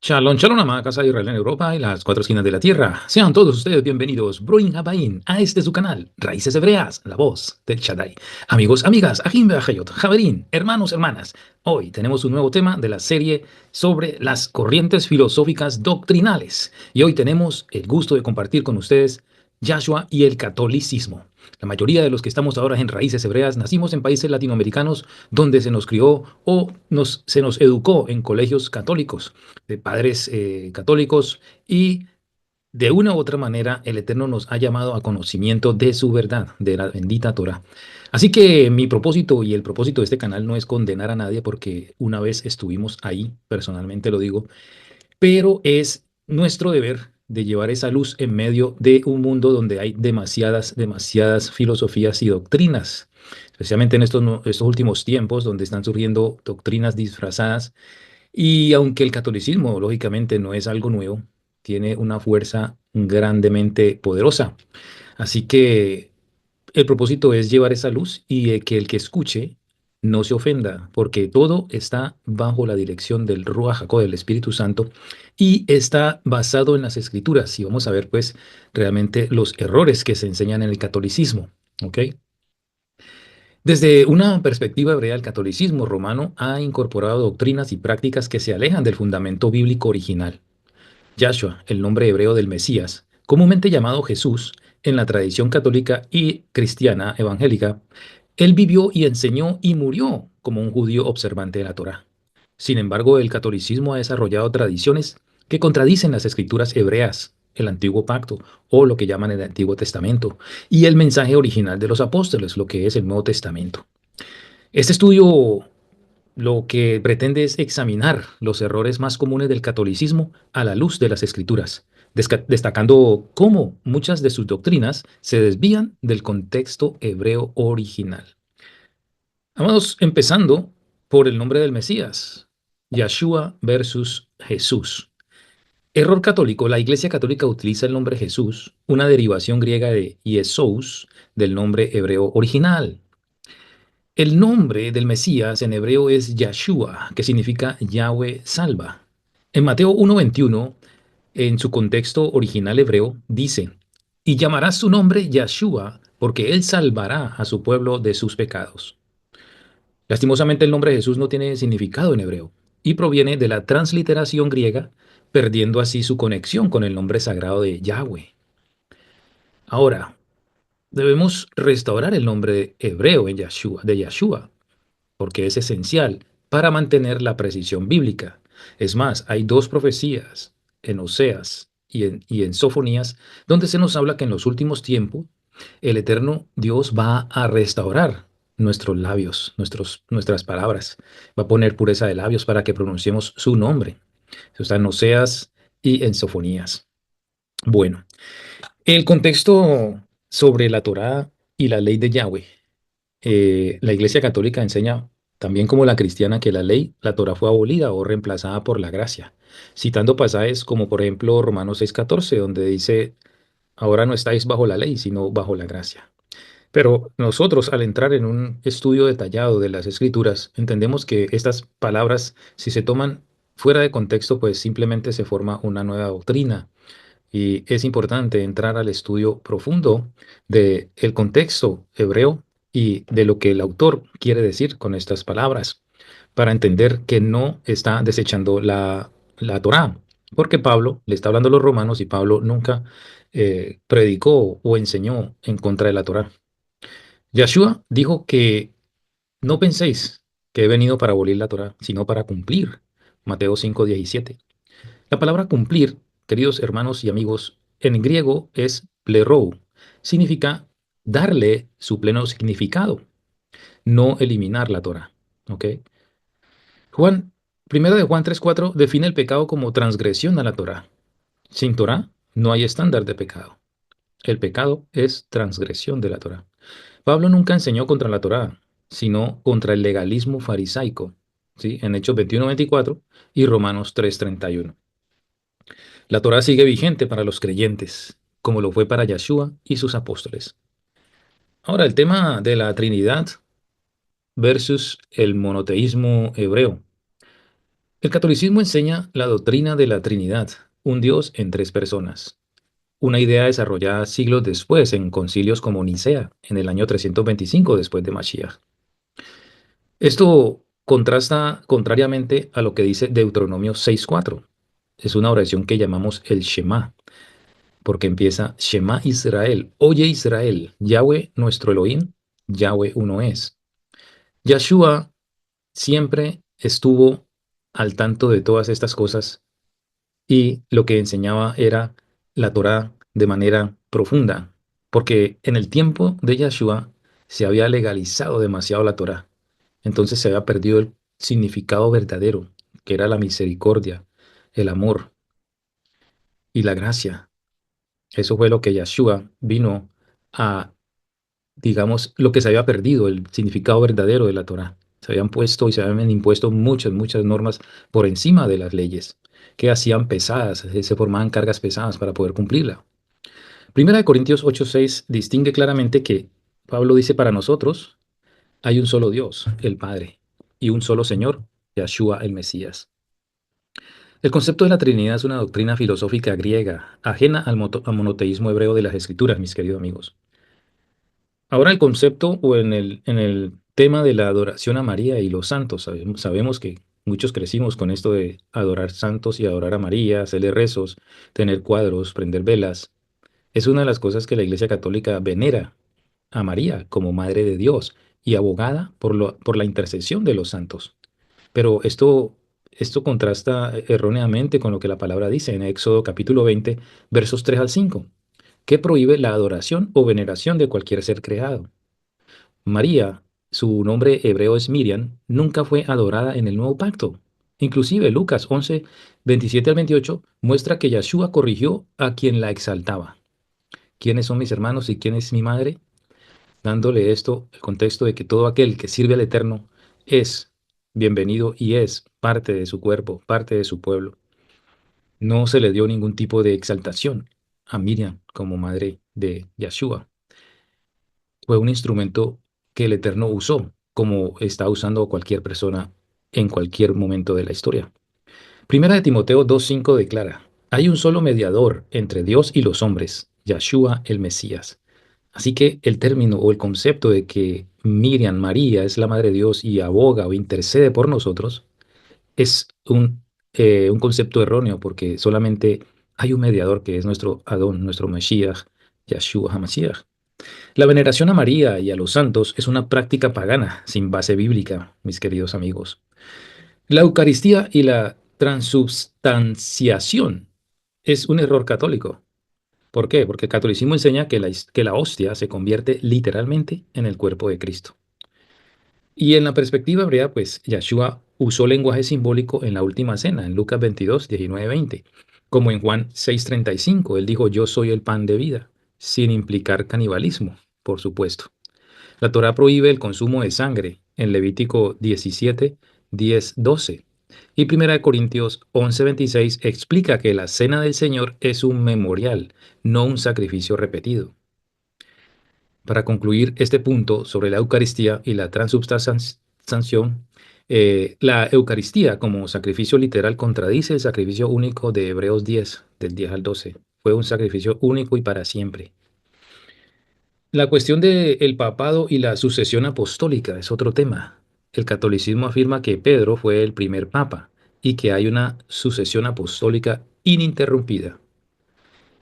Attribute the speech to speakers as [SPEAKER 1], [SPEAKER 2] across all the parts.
[SPEAKER 1] Shalom, shalom, amada casa de Israel en Europa y las cuatro esquinas de la tierra. Sean todos ustedes bienvenidos, Broin Habaim, a este su canal, Raíces Hebreas, la voz del Shaddai. Amigos, amigas, Ajim Beajayot, Javerín, hermanos, hermanas. Hoy tenemos un nuevo tema de la serie sobre las corrientes filosóficas doctrinales. Y hoy tenemos el gusto de compartir con ustedes Yahshua y el catolicismo. La mayoría de los que estamos ahora en Raíces Hebreas nacimos en países latinoamericanos donde se nos crió o se nos educó en colegios católicos de padres católicos y de una u otra manera el Eterno nos ha llamado a conocimiento de su verdad, de la bendita Torah. Así que mi propósito y el propósito de este canal no es condenar a nadie porque una vez estuvimos ahí, personalmente lo digo, pero es nuestro deber de llevar esa luz en medio de un mundo donde hay demasiadas filosofías y doctrinas, especialmente en estos últimos tiempos donde están surgiendo doctrinas disfrazadas y aunque el catolicismo, lógicamente, no es algo nuevo, tiene una fuerza grandemente poderosa. Así que el propósito es llevar esa luz y que el que escuche no se ofenda, porque todo está bajo la dirección del Ruach HaKodesh, del Espíritu Santo, y está basado en las Escrituras. Y vamos a ver, pues, realmente los errores que se enseñan en el catolicismo. ¿Ok? Desde una perspectiva hebrea, el catolicismo romano ha incorporado doctrinas y prácticas que se alejan del fundamento bíblico original. Yahshua, el nombre hebreo del Mesías, comúnmente llamado Jesús, en la tradición católica y cristiana evangélica, él vivió y enseñó y murió como un judío observante de la Torá. Sin embargo, el catolicismo ha desarrollado tradiciones que contradicen las escrituras hebreas, el antiguo pacto o lo que llaman el Antiguo Testamento, y el mensaje original de los apóstoles, lo que es el Nuevo Testamento. Este estudio lo que pretende es examinar los errores más comunes del catolicismo a la luz de las escrituras, destacando cómo muchas de sus doctrinas se desvían del contexto hebreo original. Vamos empezando por el nombre del Mesías, Yahshua versus Jesús. Error católico. La Iglesia Católica utiliza el nombre Jesús, una derivación griega de Yesous, del nombre hebreo original. El nombre del Mesías en hebreo es Yahshua, que significa Yahweh salva. En Mateo 1:21, en su contexto original hebreo, dice, y llamarás su nombre Yahshua, porque él salvará a su pueblo de sus pecados. Lastimosamente el nombre Jesús no tiene significado en hebreo y proviene de la transliteración griega, perdiendo así su conexión con el nombre sagrado de Yahweh. Ahora, debemos restaurar el nombre hebreo en Yahshua, de Yahshua, porque es esencial para mantener la precisión bíblica. Es más, hay dos profecías en Oseas y en Sofonías donde se nos habla que en los últimos tiempos el eterno Dios va a restaurar nuestros labios, nuestras palabras. Va a poner pureza de labios para que pronunciemos su nombre. Eso está en Oseas y en Sofonías. Bueno, el contexto sobre la Torá y la ley de Yahweh. La Iglesia Católica enseña, también como la cristiana, que la ley, la Torá, fue abolida o reemplazada por la gracia, citando pasajes como por ejemplo Romanos 6:14, donde dice, ahora no estáis bajo la ley, sino bajo la gracia. Pero nosotros, al entrar en un estudio detallado de las Escrituras, entendemos que estas palabras, si se toman fuera de contexto, pues simplemente se forma una nueva doctrina y es importante entrar al estudio profundo del contexto hebreo y de lo que el autor quiere decir con estas palabras, para entender que no está desechando la Torá, porque Pablo le está hablando a los romanos y Pablo nunca predicó o enseñó en contra de la Torá. Yahshua dijo que no penséis que he venido para abolir la Torá, sino para cumplir. Mateo 5:17. La palabra cumplir, queridos hermanos y amigos, en griego es plerou. Significa darle su pleno significado, no eliminar la Torah. ¿Ok? Juan, primero de Juan 3:4 define el pecado como transgresión a la Torah. Sin Torah no hay estándar de pecado. El pecado es transgresión de la Torah. Pablo nunca enseñó contra la Torá, sino contra el legalismo farisaico, ¿sí? En Hechos 21:24 y Romanos 3:31. La Torá sigue vigente para los creyentes, como lo fue para Yahshua y sus apóstoles. Ahora, el tema de la Trinidad versus el monoteísmo hebreo. El catolicismo enseña la doctrina de la Trinidad, un Dios en tres personas. Una idea desarrollada siglos después en concilios como Nicea, en el año 325 después de Mashiach. Esto contrasta contrariamente a lo que dice Deuteronomio 6:4. Es una oración que llamamos el Shema, porque empieza Shema Israel, oye Israel, Yahweh nuestro Elohim, Yahweh uno es. Yahshua siempre estuvo al tanto de todas estas cosas y lo que enseñaba era la Torá de manera profunda, porque en el tiempo de Yahshua se había legalizado demasiado la Torá. Entonces se había perdido el significado verdadero, que era la misericordia, el amor y la gracia. Eso fue lo que Yahshua vino a, digamos, lo que se había perdido, el significado verdadero de la Torá. Se habían puesto y se habían impuesto muchas normas por encima de las leyes, que hacían pesadas, se formaban cargas pesadas para poder cumplirla. Primera de Corintios 8:6 distingue claramente que Pablo dice: para nosotros hay un solo Dios, el Padre, y un solo Señor, Yahshua el Mesías. El concepto de la Trinidad es una doctrina filosófica griega, ajena al monoteísmo hebreo de las Escrituras, mis queridos amigos. Ahora el concepto o en el tema de la adoración a María y los santos, sabemos que muchos crecimos con esto de adorar santos y adorar a María, hacerle rezos, tener cuadros, prender velas. Es una de las cosas que la Iglesia Católica venera a María como Madre de Dios y abogada por la intercesión de los santos. Pero esto contrasta erróneamente con lo que la palabra dice en Éxodo capítulo 20, versos 3 al 5, que prohíbe la adoración o veneración de cualquier ser creado. María, su nombre hebreo es Miriam, nunca fue adorada en el nuevo pacto. Inclusive Lucas 11, 27 al 28 muestra que Yahshua corrigió a quien la exaltaba. ¿Quiénes son mis hermanos y quién es mi madre? Dándole esto el contexto de que todo aquel que sirve al Eterno es bienvenido y es parte de su cuerpo, parte de su pueblo. No se le dio ningún tipo de exaltación a Miriam como madre de Yahshua. Fue un instrumento que el Eterno usó, como está usando cualquier persona en cualquier momento de la historia. Primera de Timoteo 2:5 declara: hay un solo mediador entre Dios y los hombres, Yahshua el Mesías. Así que el término o el concepto de que Miriam, María, es la Madre de Dios y aboga o intercede por nosotros es un concepto erróneo, porque solamente hay un mediador que es nuestro Adón, nuestro Mesías, Yahshua HaMashiach. La veneración a María y a los santos es una práctica pagana sin base bíblica, mis queridos amigos. La Eucaristía y la transubstanciación es un error católico. ¿Por qué? Porque el catolicismo enseña que la hostia se convierte literalmente en el cuerpo de Cristo. Y en la perspectiva hebrea, pues Yahshua usó lenguaje simbólico en la última cena, en Lucas 22, 19, 20, como en Juan 6:35. Él dijo: yo soy el pan de vida, sin implicar canibalismo, por supuesto. La Torá prohíbe el consumo de sangre en Levítico 17, 10, 12. Y Primera de Corintios 11, 26 explica que la cena del Señor es un memorial, no un sacrificio repetido. Para concluir este punto sobre la Eucaristía y la transubstanciación, la Eucaristía como sacrificio literal contradice el sacrificio único de Hebreos 10, del 10 al 12. Fue un sacrificio único y para siempre. La cuestión del papado y la sucesión apostólica es otro tema. El catolicismo afirma que Pedro fue el primer papa y que hay una sucesión apostólica ininterrumpida.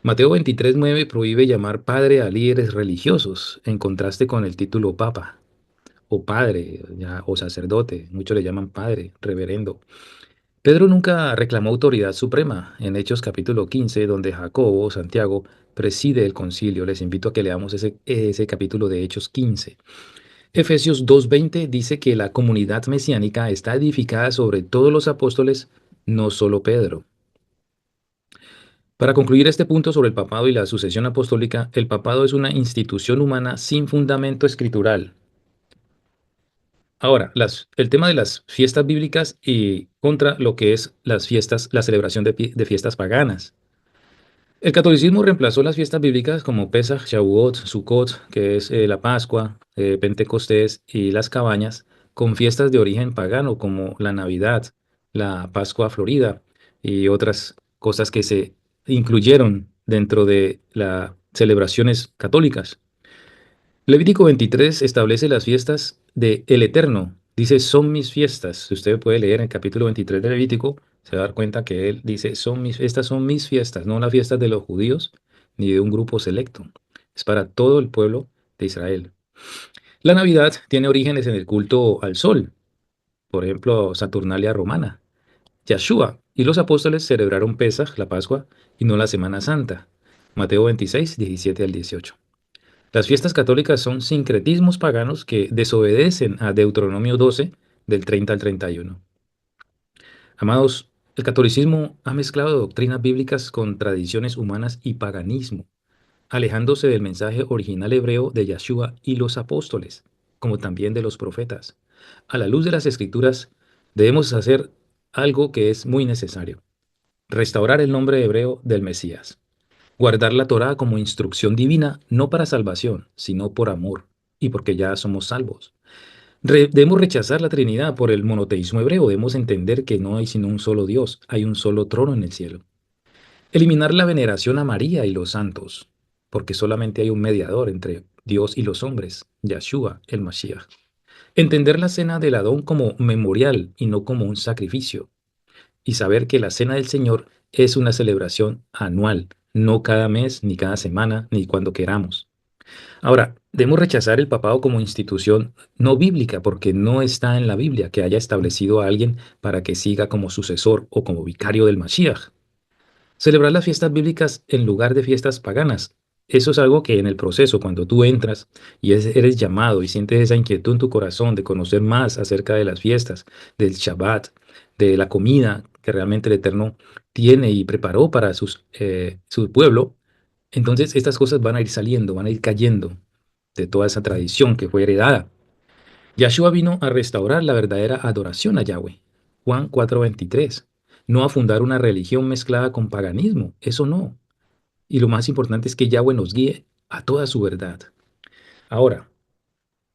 [SPEAKER 1] Mateo 23:9 prohíbe llamar padre a líderes religiosos, en contraste con el título papa o padre o sacerdote. Muchos le llaman padre, reverendo. Pedro nunca reclamó autoridad suprema. En Hechos capítulo 15, donde Jacobo, Santiago, preside el concilio. Les invito a que leamos ese capítulo de Hechos 15. Efesios 2:20 dice que la comunidad mesiánica está edificada sobre todos los apóstoles, no solo Pedro. Para concluir este punto sobre el papado y la sucesión apostólica, el papado es una institución humana sin fundamento escritural. Ahora, el tema de las fiestas bíblicas y contra lo que es las fiestas, la celebración de fiestas paganas. El catolicismo reemplazó las fiestas bíblicas como Pesach, Shavuot, Sukkot, que es la Pascua, Pentecostés y las cabañas, con fiestas de origen pagano como la Navidad, la Pascua Florida y otras cosas que se incluyeron dentro de las celebraciones católicas. Levítico 23 establece las fiestas de El Eterno. Dice, son mis fiestas. Si usted puede leer en el capítulo 23 de Levítico, se va a dar cuenta que él dice, estas son mis fiestas, no las fiestas de los judíos ni de un grupo selecto. Es para todo el pueblo de Israel. La Navidad tiene orígenes en el culto al sol, por ejemplo, Saturnalia romana. Yahshua y los apóstoles celebraron Pesaj, la Pascua, y no la Semana Santa. Mateo 26, 17 al 18. Las fiestas católicas son sincretismos paganos que desobedecen a Deuteronomio 12, del 30 al 31. Amados, el catolicismo ha mezclado doctrinas bíblicas con tradiciones humanas y paganismo, alejándose del mensaje original hebreo de Yahshua y los apóstoles, como también de los profetas. A la luz de las escrituras, debemos hacer algo que es muy necesario: restaurar el nombre hebreo del Mesías. Guardar la Torá como instrucción divina, no para salvación, sino por amor y porque ya somos salvos. Debemos rechazar la Trinidad por el monoteísmo hebreo. Debemos entender que no hay sino un solo Dios, hay un solo trono en el cielo. Eliminar la veneración a María y los santos, porque solamente hay un mediador entre Dios y los hombres, Yahshua, el Mashiach. Entender la cena del Adón como memorial y no como un sacrificio, y saber que la Cena del Señor es una celebración anual, no cada mes, ni cada semana, ni cuando queramos. Ahora, debemos rechazar el papado como institución no bíblica, porque no está en la Biblia que haya establecido a alguien para que siga como sucesor o como vicario del Mashiach. Celebrar las fiestas bíblicas en lugar de fiestas paganas. Eso es algo que en el proceso, cuando tú entras y eres llamado y sientes esa inquietud en tu corazón de conocer más acerca de las fiestas, del Shabbat, de la comida que realmente el Eterno tiene y preparó para su pueblo, entonces estas cosas van a ir saliendo, van a ir cayendo de toda esa tradición que fue heredada. Yahshua vino a restaurar la verdadera adoración a Yahweh. Juan 4:23. No a fundar una religión mezclada con paganismo, eso no. Y lo más importante es que Yahweh nos guíe a toda su verdad. Ahora,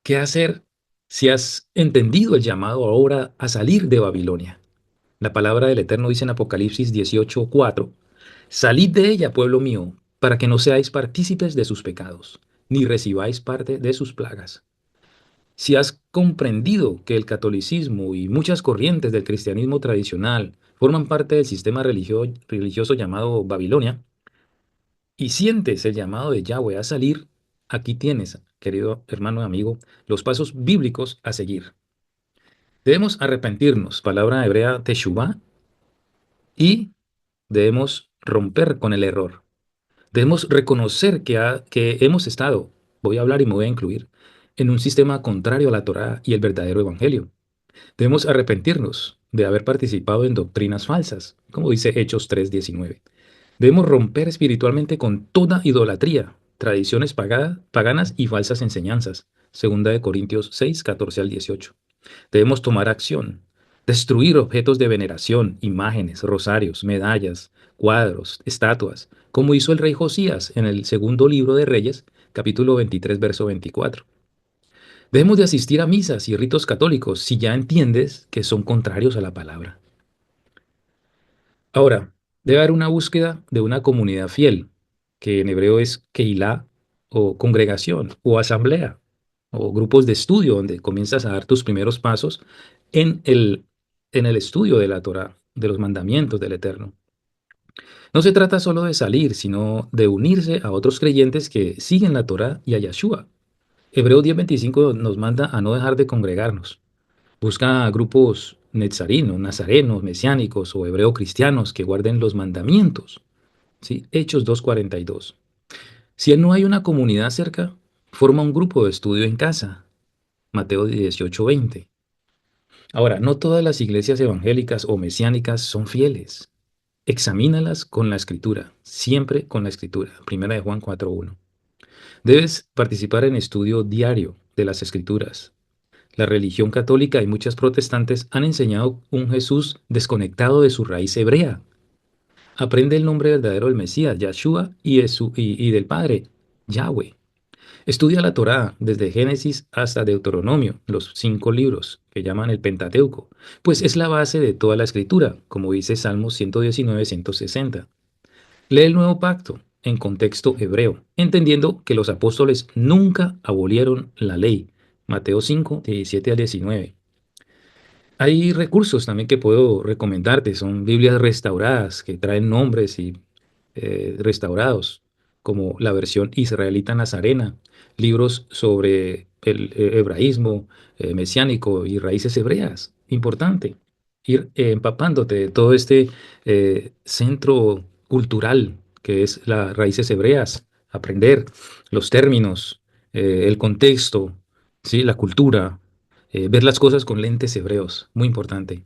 [SPEAKER 1] ¿qué hacer si has entendido el llamado ahora a salir de Babilonia? La palabra del Eterno dice en Apocalipsis 18:4, salid de ella, pueblo mío, para que no seáis partícipes de sus pecados, ni recibáis parte de sus plagas. Si has comprendido que el catolicismo y muchas corrientes del cristianismo tradicional forman parte del sistema religioso llamado Babilonia, y sientes el llamado de Yahweh a salir, aquí tienes, querido hermano y amigo, los pasos bíblicos a seguir. Debemos arrepentirnos, palabra hebrea teshuvah, y debemos romper con el error. Debemos reconocer que hemos estado, voy a hablar y me voy a incluir, en un sistema contrario a la Torá y el verdadero evangelio. Debemos arrepentirnos de haber participado en doctrinas falsas, como dice Hechos 3:19. Debemos romper espiritualmente con toda idolatría, tradiciones paganas y falsas enseñanzas. Segunda de Corintios 6:14 al 18. Debemos tomar acción, destruir objetos de veneración, imágenes, rosarios, medallas, cuadros, estatuas, como hizo el rey Josías en el segundo libro de Reyes, capítulo 23, verso 24. Debemos de asistir a misas y ritos católicos si ya entiendes que son contrarios a la palabra. Ahora, debe haber una búsqueda de una comunidad fiel, que en hebreo es keilah o congregación o asamblea o grupos de estudio donde comienzas a dar tus primeros pasos en el estudio de la Torá, de los mandamientos del Eterno. No se trata solo de salir, sino de unirse a otros creyentes que siguen la Torá y a Yahshua. Hebreos 10:25 nos manda a no dejar de congregarnos. Busca grupos netzarinos, nazarenos, mesiánicos o hebreo cristianos que guarden los mandamientos. ¿Sí? Hechos 2:42. Si no hay una comunidad cerca, forma un grupo de estudio en casa. Mateo 18:20. Ahora, no todas las iglesias evangélicas o mesiánicas son fieles. Examínalas con la escritura, siempre con la escritura. Primera de Juan 4:1. Debes participar en estudio diario de las escrituras. La religión católica y muchas protestantes han enseñado un Jesús desconectado de su raíz hebrea. Aprende el nombre verdadero del Mesías, Yahshua, y del Padre, Yahweh. Estudia la Torá desde Génesis hasta Deuteronomio, los 5 libros que llaman el Pentateuco, pues es la base de toda la escritura, como dice Salmos 119-160. Lee el Nuevo Pacto en contexto hebreo, entendiendo que los apóstoles nunca abolieron la ley. Mateo 5, 17 al 19. Hay recursos también que puedo recomendarte, son Biblias restauradas que traen nombres y restaurados, como la versión israelita nazarena, libros sobre el hebraísmo mesiánico y raíces hebreas. Importante ir empapándote de todo este centro cultural que es las raíces hebreas, aprender los términos, el contexto, ¿sí? La cultura, ver las cosas con lentes hebreos, muy importante.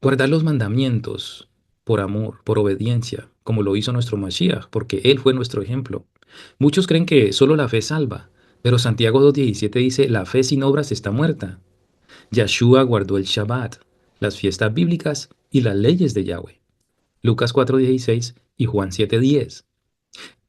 [SPEAKER 1] Guardar los mandamientos por amor, por obediencia, como lo hizo nuestro Mashiach, porque Él fue nuestro ejemplo. Muchos creen que solo la fe salva, pero Santiago 2:17 dice, la fe sin obras está muerta. Yeshua guardó el Shabbat, las fiestas bíblicas y las leyes de Yahweh. Lucas 4:16 y Juan 7:10.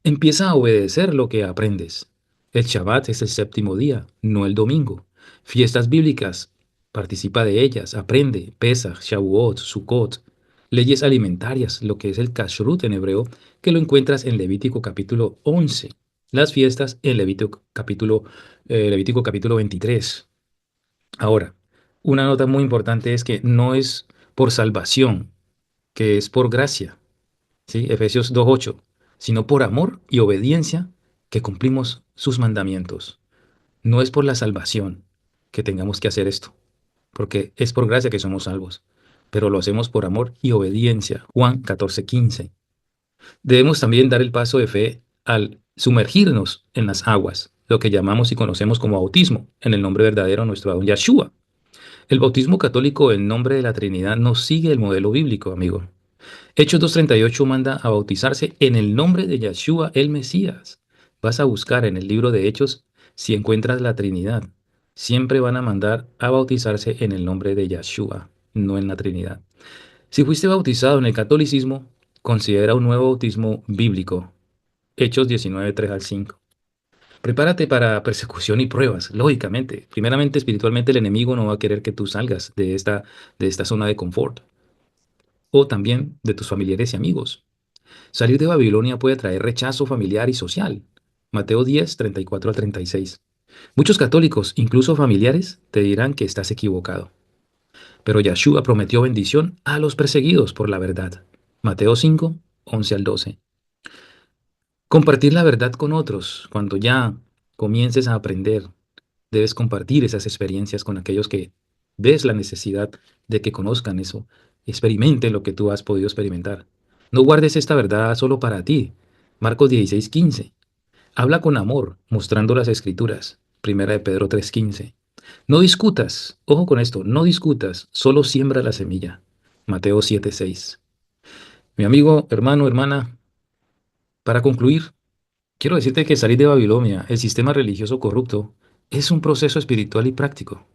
[SPEAKER 1] Empieza a obedecer lo que aprendes. El Shabbat es el séptimo día, no el domingo. Fiestas bíblicas, participa de ellas, aprende, Pesach, Shavuot, Sukkot. Leyes alimentarias, lo que es el Kashrut en hebreo, que lo encuentras en Levítico capítulo 11. Las fiestas en Levítico capítulo 23. Ahora, una nota muy importante es que no es por salvación, que es por gracia. ¿Sí? Efesios 2:8, sino por amor y obediencia que cumplimos sus mandamientos. No es por la salvación que tengamos que hacer esto, porque es por gracia que somos salvos, pero lo hacemos por amor y obediencia. Juan 14:15. Debemos también dar el paso de fe al sumergirnos en las aguas, lo que llamamos y conocemos como bautismo, en el nombre verdadero de nuestro Adón Yeshua. El bautismo católico en nombre de la Trinidad no sigue el modelo bíblico, amigo. Hechos 2:38 manda a bautizarse en el nombre de Yeshua el Mesías. Vas a buscar en el libro de Hechos si encuentras la Trinidad. Siempre van a mandar a bautizarse en el nombre de Yeshua, no en la Trinidad. Si fuiste bautizado en el catolicismo, considera un nuevo bautismo bíblico. Hechos 19:3 al 5. Prepárate para persecución y pruebas, lógicamente. Primeramente, espiritualmente, el enemigo no va a querer que tú salgas de esta zona de confort, o también de tus familiares y amigos. Salir de Babilonia puede traer rechazo familiar y social. Mateo 10, 34 al 36. Muchos católicos, incluso familiares, te dirán que estás equivocado. Pero Yeshua prometió bendición a los perseguidos por la verdad. Mateo 5, 11 al 12. Compartir la verdad con otros. Cuando ya comiences a aprender, debes compartir esas experiencias con aquellos que ves la necesidad de que conozcan eso, experimenten lo que tú has podido experimentar. No guardes esta verdad solo para ti. Marcos 16:15. Habla con amor, mostrando las escrituras. Primera de Pedro 3:15. No discutas, ojo con esto, no discutas, solo siembra la semilla. Mateo 7:6. Mi amigo, hermano, hermana, para concluir, quiero decirte que salir de Babilonia, el sistema religioso corrupto, es un proceso espiritual y práctico.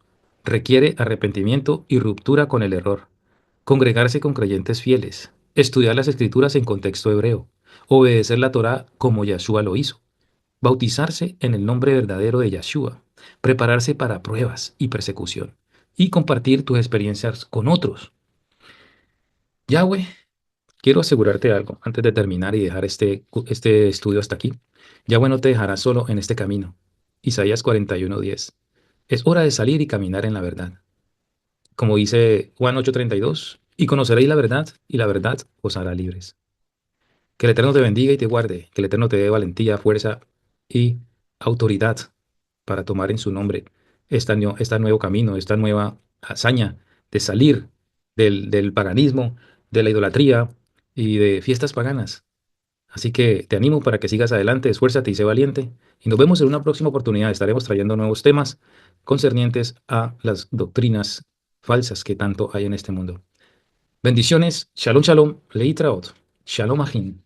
[SPEAKER 1] Requiere arrepentimiento y ruptura con el error. Congregarse con creyentes fieles. Estudiar las escrituras en contexto hebreo. Obedecer la Torá como Yeshua lo hizo. Bautizarse en el nombre verdadero de Yeshua. Prepararse para pruebas y persecución. Y compartir tus experiencias con otros. Yahweh, quiero asegurarte algo antes de terminar y dejar este estudio hasta aquí. Yahweh no te dejará solo en este camino. Isaías 41:10. Es hora de salir y caminar en la verdad. Como dice Juan 8:32, y conoceréis la verdad, y la verdad os hará libres. Que el Eterno te bendiga y te guarde, que el Eterno te dé valentía, fuerza y autoridad para tomar en su nombre este nuevo camino, esta nueva hazaña de salir del paganismo, de la idolatría y de fiestas paganas. Así que te animo para que sigas adelante, esfuérzate y sé valiente. Y nos vemos en una próxima oportunidad. Estaremos trayendo nuevos temas concernientes a las doctrinas falsas que tanto hay en este mundo. Bendiciones. Shalom, shalom. Leitraot. Shalom, ajin.